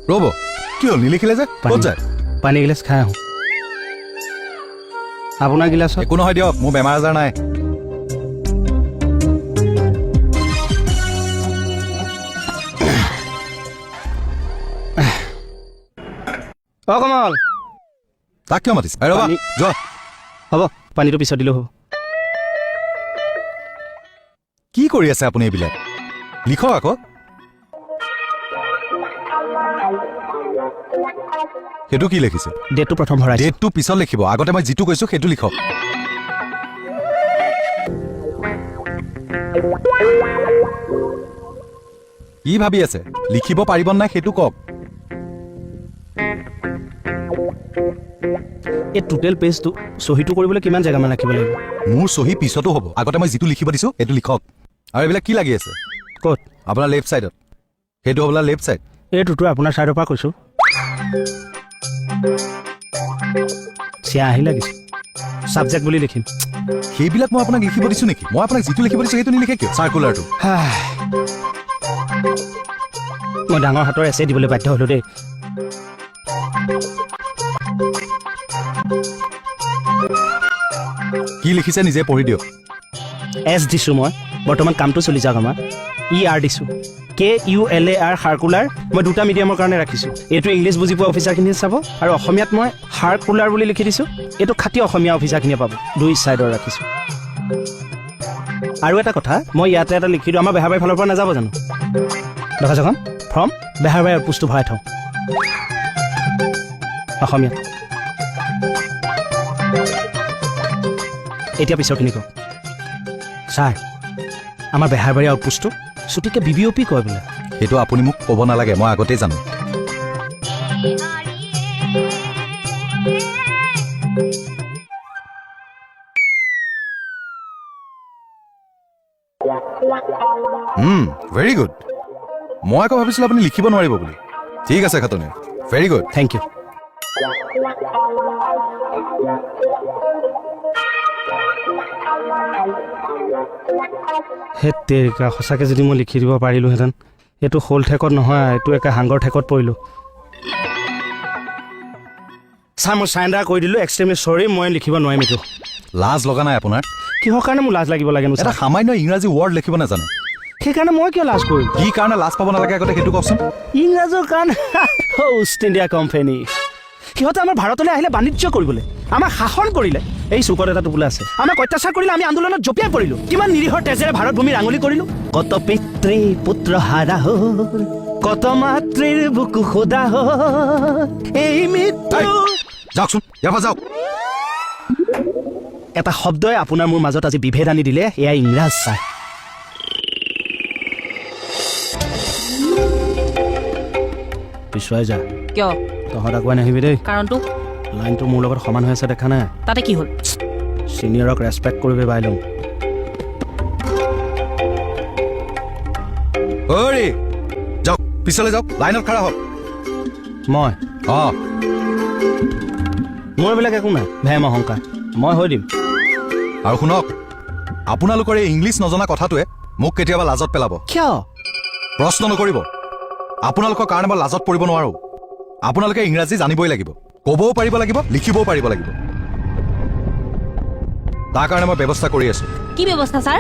ৰ'ব কি হ'ল নিলিখিলে যে ক'ত যায় পানী গিলাচ খাই আহোঁ আপোনাৰ গিলাচত একো নহয় দিয়ক মোৰ বেমাৰ আজাৰ নাই অ কমল তাক কিয় মাতিছে ৰ'বা পানী- যোৱা হ'ব পানীটো পিছত দিলেও হ'ব কি কৰি আছে আপুনি এইবিলাক লিখক আকৌ সেইটো কি লিখিছে ডেটটো প্ৰথম ভৰাই ডেটটো পিছত লিখিব আগতে মই যিটো কৈছো সেইটো লিখক কি ভাবি আছে লিখিব পাৰিব নাই সেইটো কওক এই টোটেল পেজটো চহীটো কৰিবলৈ কিমান জেগামান ৰাখিব লাগিব মোৰ চহী পিছতো হ'ব আগতে মই যিটো লিখিব দিছো সেইটো লিখক আৰু এইবিলাক কি লাগি আছে ক'ত আপোনাৰ লেফ্ট ছাইডত সেইটো আপোনাৰ লেফ্ট ছাইড এইটোতো আপোনাৰ ছাইডৰ পৰা কৈছোঁ চিয়া আহি লাগিছে ছাবজেক্ট বুলি লিখিম সেইবিলাক মই আপোনাক লিখিব দিছো নেকি মই আপোনাক যিটো লিখিব দিছো সেইটো নিলিখে কিয় চাৰ্কুলাৰটো মই ডাঙৰ হাতৰ এছে দিবলৈ বাধ্য হ'লোঁ দেই কি লিখিছে নিজে পঢ়ি দিয়ক এছ দিছোঁ মই বৰ্তমান কামটো চলি যাওক আমাৰ ER দিছোঁ KULAR সাৰ্কুলাৰ মই দুটা মিডিয়ামৰ কাৰণে ৰাখিছোঁ এইটো ইংলিছ বুজি পোৱা অফিচাৰখিনিয়ে চাব আৰু অসমীয়াত মই সাৰ্কুলাৰ বুলি লিখি দিছোঁ এইটো খাটি অসমীয়া অফিচাৰখিনিয়ে পাব দুই ছাইডৰ ৰাখিছোঁ আৰু এটা কথা মই ইয়াতে এটা লিখি দিওঁ আমাৰ বেহাৰবাৰীৰ ফালৰ পৰা নাযাব জানো দেখা যাওক ফ্ৰম বেহাৰবাৰী আউটপোষ্টটো ভৰাই থওঁ অসমীয়া এতিয়া পিছৰখিনি কওক ছাৰ আমাৰ বেহাৰবাৰী আউটপোষ্টটো ছুটিকে BBOP কয় বোলে সেইটো আপুনি মোক ক'ব নালাগে মই আগতেই জানো ভেৰি গুড মই আকৌ ভাবিছিলোঁ আপুনি লিখিব নোৱাৰিব বুলি ঠিক আছে খাতনি ভেৰি গুড থেংক ইউ হে তেৰিকা সঁচাকৈ যদি মই লিখি দিব পাৰিলোঁহেঁতেন এইটো শ'ল ঠেকত নহয় এইটো একে হাংগৰ ঠেকত পৰিলোঁ ছাৰ মই চাৰেণ্ডাৰ কৰি দিলোঁ এক্সট্ৰিমলি চৰি মই লিখিব নোৱাৰিম এইটো লাজ লগা নাই আপোনাৰ কিহৰ কাৰণে মোৰ লাজ লাগিব লাগেনো এটা ছাৰ সামান্য ইংৰাজী ৱৰ্ড লিখিব নাজানে সেইকাৰণে মই কিয় লাজ কৰিম কি কাৰণে লাজ পাব নালাগে আগতে সেইটো কওকচোন ইংৰাজৰ কাৰণে ইষ্ট ইণ্ডিয়া কোম্পানী সিহঁতে আমাৰ ভাৰতলৈ আহিলে বাণিজ্য কৰিবলৈ আমাক শাসন কৰিলে এই চুকত এটা টোপোলা আছে আমাক অত্যাচাৰ কৰিলে আমি আন্দোলনত জঁপিয়াই পৰিলোঁ কিমান নিৰীহৰ তেজেৰে ভাৰত ভূমিৰ আঙুলি কৰিলোঁ কত পিতৃ পুত্ৰ হাৰা হ'ল কত মাতৃৰ বুকু সোধা হ'ল এই মৃত্যু যাওকচোন ইয়াৰ পৰা যাওক এটা শব্দই আপোনাৰ মোৰ মাজত আজি বিভেদ আনি দিলে এয়া ইংৰাজ ছাৰ পিছুৱাই যা কিয় তহঁত আগুৱাই নাহিবি দেই কাৰণটো লাইনটো মোৰ লগত সমান হৈ আছে দেখা নাই তাতে কি হ'ল ছিনিয়ৰক ৰেচপেক্ট কৰিবি বাই লওঁ ঐ যাওক পিছলৈ যাওক লাইনত খাৰা হওক মই অঁ মোৰ এইবিলাক একো নাই ভেম অহংকাৰ মই হৈ দিম আৰু শুনক আপোনালোকৰ এই ইংলিছ নজনা কথাটোৱে মোক কেতিয়াবা লাজত পেলাব কিয় প্ৰশ্ন নকৰিব আপোনালোকৰ কাৰণে মই লাজত পৰিব নোৱাৰো আপোনালোকে ইংৰাজী জানিবই লাগিব ক'বও পাৰিব লাগিব লিখিবও পাৰিব লাগিব তাৰ কাৰণে মই ব্যৱস্থা কৰি আছো কি ব্যৱস্থা ছাৰ